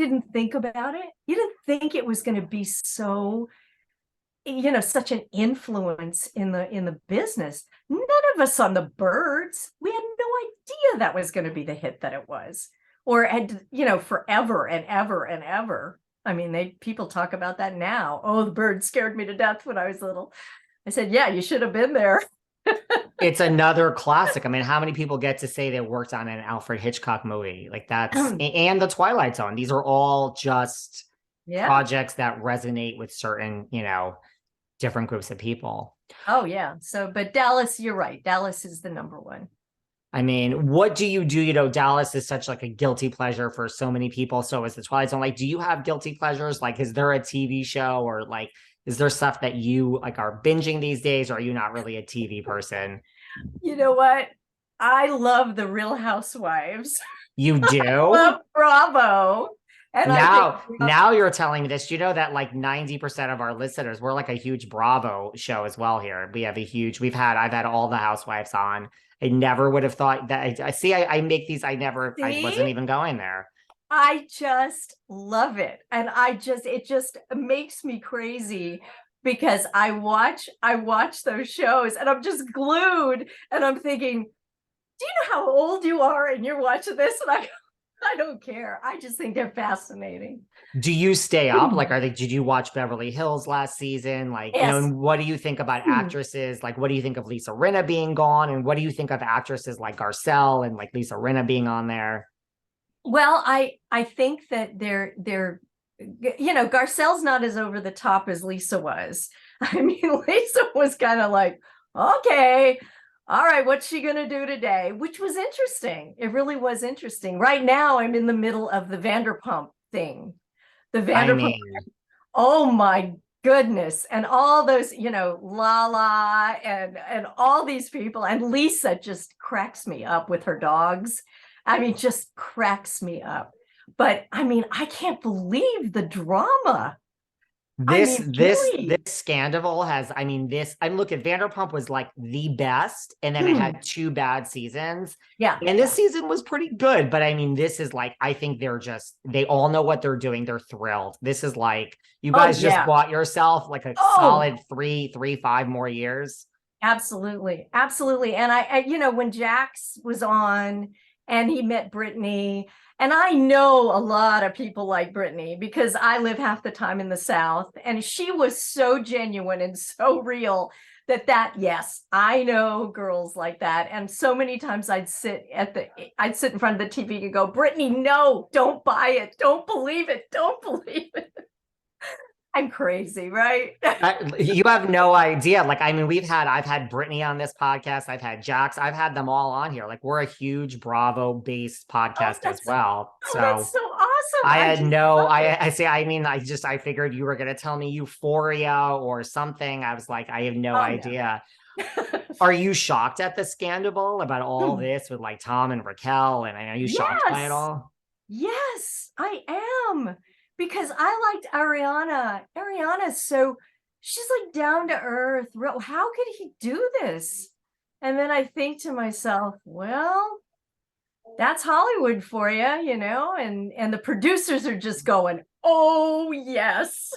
didn't think about it. You didn't think it was going to be so, such an influence in the business. None of us on the Birds, we had no idea that was going to be the hit that it was, or had, forever and ever and ever. I mean, people talk about that now. Oh, the Birds scared me to death when I was little. I said, yeah, you should have been there. It's another classic. I mean, how many people get to say they worked on an Alfred Hitchcock movie? Like that's, and The Twilight Zone. These are all just projects that resonate with certain, different groups of people. Oh, yeah. So, but Dallas, you're right. Dallas is the number one. I mean, what do? Dallas is such like a guilty pleasure for so many people. So is The Twilight Zone. Like, do you have guilty pleasures? Like, is there a TV show or like, is there stuff that you like are binging these days, or are you not really a TV person? You know what? I love the Real Housewives. You do? I love Bravo. And now you're telling me this. You know that like 90% of our listeners, we're like a huge Bravo show as well here. I've had all the housewives on. I never would have thought that. I make these. I wasn't even going there. I just love it. And it just makes me crazy because I watch those shows and I'm just glued and I'm thinking, do you know how old you are and you're watching this? And I don't care. I just think they're fascinating. Do you stay up? Like, did you watch Beverly Hills last season? Like, yes. And what do you think about actresses? Like, what do you think of Lisa Rinna being gone? And what do you think of actresses like Garcelle and like Lisa Rinna being on there? Well, I think that they're Garcelle's not as over the top as Lisa was. I mean, Lisa was kind of like, okay, all right, what's she going to do today? Which was interesting. It really was interesting. Right now, I'm in the middle of the Vanderpump thing. The Vanderpump. Oh my goodness. And all those, Lala and all these people. And Lisa just cracks me up with her dogs. I mean, just cracks me up. But I mean, I can't believe the drama. This scandal has, look at Vanderpump was like the best, and then it had 2 bad seasons. Yeah. And this season was pretty good. But I mean, this is like, I think they all know what they're doing. They're thrilled. This is like, you guys just bought yourself like a solid 5 more years. Absolutely. Absolutely. And I when Jax was on and he met Brittany, and I know a lot of people like Brittany because I live half the time in the South, and she was so genuine and so real yes, I know girls like that. And so many times I'd sit in front of the TV and go, Brittany, no, don't buy it. Don't believe it. Don't believe it. I'm crazy, right? You have no idea. Like, I mean, I've had Brittany on this podcast. I've had Jax. I've had them all on here. Like, we're a huge Bravo based podcast as well. So that's so awesome. I figured you were going to tell me Euphoria or something. I was like, I have no idea. No. Are you shocked at the scandal about all this with like Tom and Raquel? And are you shocked by it all? Yes, I am. Because I liked Ariana. So she's like down to earth. How could he do this? And then I think to myself, well, that's Hollywood for you, and the producers are just going, oh, yes.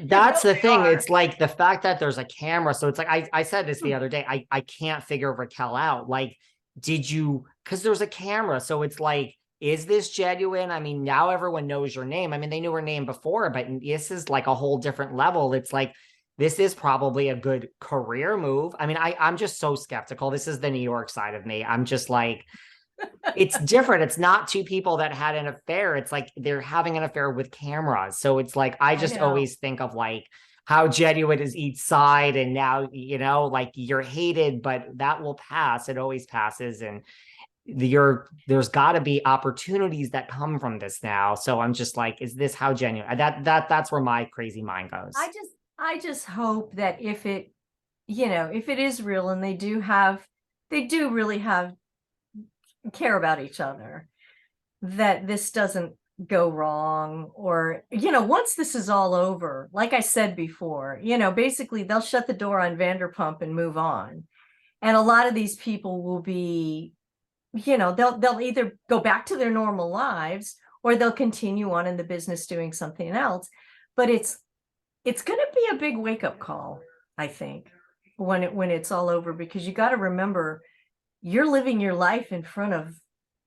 That's the thing. It's like the fact that there's a camera. So it's like, I said this the other day, I can't figure Raquel out. Like, because there's a camera. So it's like, is this genuine? I mean, now everyone knows your name. I mean, they knew her name before, but this is like a whole different level. It's like, this is probably a good career move. I mean, I'm just so skeptical. This is the New York side of me. I'm just like, it's different. It's not 2 people that had an affair. It's like they're having an affair with cameras. So it's like, I just always think of like, how genuine is each side? And now, like you're hated, but that will pass. It always passes. And there's got to be opportunities that come from this now. So I'm just like, is this how genuine? That's where my crazy mind goes. I just hope that if it is real and they do really have care about each other, that this doesn't go wrong, or once this is all over, like I said before, basically they'll shut the door on Vanderpump and move on, and a lot of these people will be, they'll either go back to their normal lives, or they'll continue on in the business doing something else. But it's going to be a big wake-up call, I think, when it's all over, because you got to remember you're living your life in front of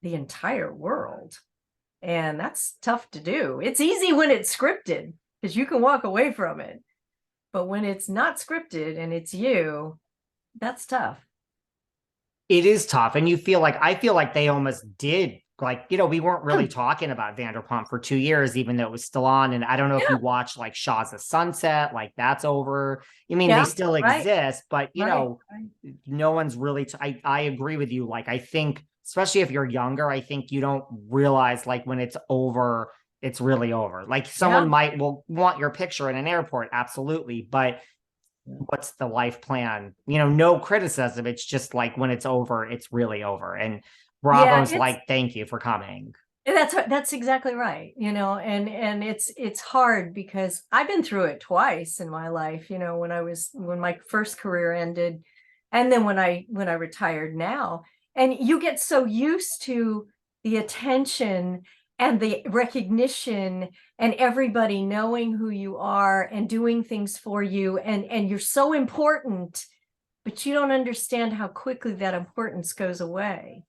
the entire world. And that's tough to do. It's easy when it's scripted because you can walk away from it. But when it's not scripted and it's you, that's tough. It is tough. And I feel like they almost did, like, we weren't really talking about Vanderpump for 2 years, even though it was still on. And I don't know if you watched like Shaw's of Sunset, like that's over. I mean, they still exist, but no one's really, I agree with you. Like, I think, especially if you're younger, I think you don't realize like when it's over, it's really over. Like someone will want your picture in an airport. Absolutely. But what's the life plan? No criticism. It's just like when it's over, it's really over. And Bravo's like, thank you for coming. That's exactly right. And it's hard because I've been through it twice in my life, when my first career ended, and then when I retired now. And you get so used to the attention and the recognition and everybody knowing who you are and doing things for you. And you're so important, but you don't understand how quickly that importance goes away.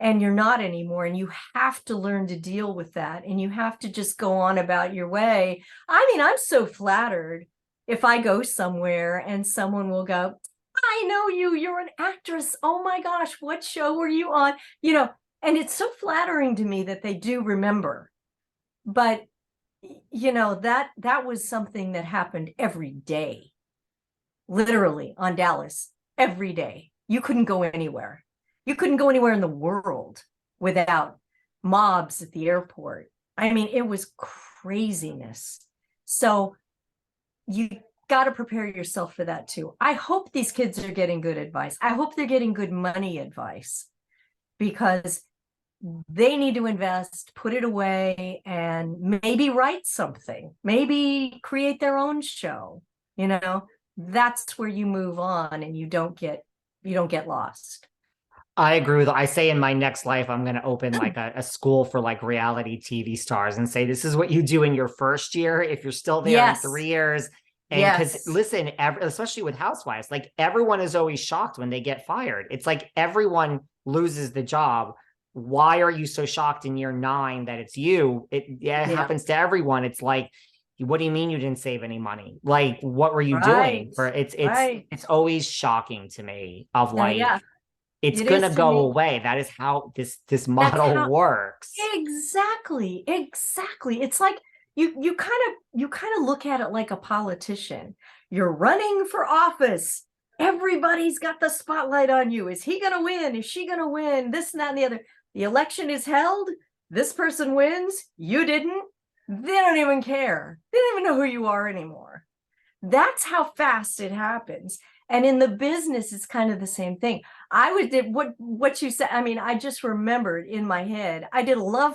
And you're not anymore. And you have to learn to deal with that. And you have to just go on about your way. I mean, I'm so flattered if I go somewhere and someone will go, I know you, you're an actress. Oh my gosh, what show were you on? And it's so flattering to me that they do remember. But, that was something that happened every day, literally on Dallas, every day. You couldn't go anywhere. You couldn't go anywhere in the world without mobs at the airport. I mean, it was craziness. So you got to prepare yourself for that too. I hope these kids are getting good advice. I hope they're getting good money advice, because they need to invest, put it away, and maybe write something, maybe create their own show. That's where you move on and you don't get lost. I agree with, I say in my next life, I'm going to open like a school for like reality TV stars and say, this is what you do in your first year. If you're still there in 3 years. And because listen, especially with housewives, like everyone is always shocked when they get fired. It's like everyone loses the job. Why are you so shocked in year 9 that it's you? It happens to everyone. It's like, what do you mean you didn't save any money? Like, what were you doing? It's always shocking to me of like, it's going to go away. That is how this model works. Exactly. It's like you kind of look at it like a politician. You're running for office. Everybody's got the spotlight on you. Is he going to win? Is she going to win? This and that and the other. The election is held. This person wins. You didn't. They don't even care. They don't even know who you are anymore. That's how fast it happens. And in the business, it's kind of the same thing. Did what you said. I mean, I just remembered in my head, I did a love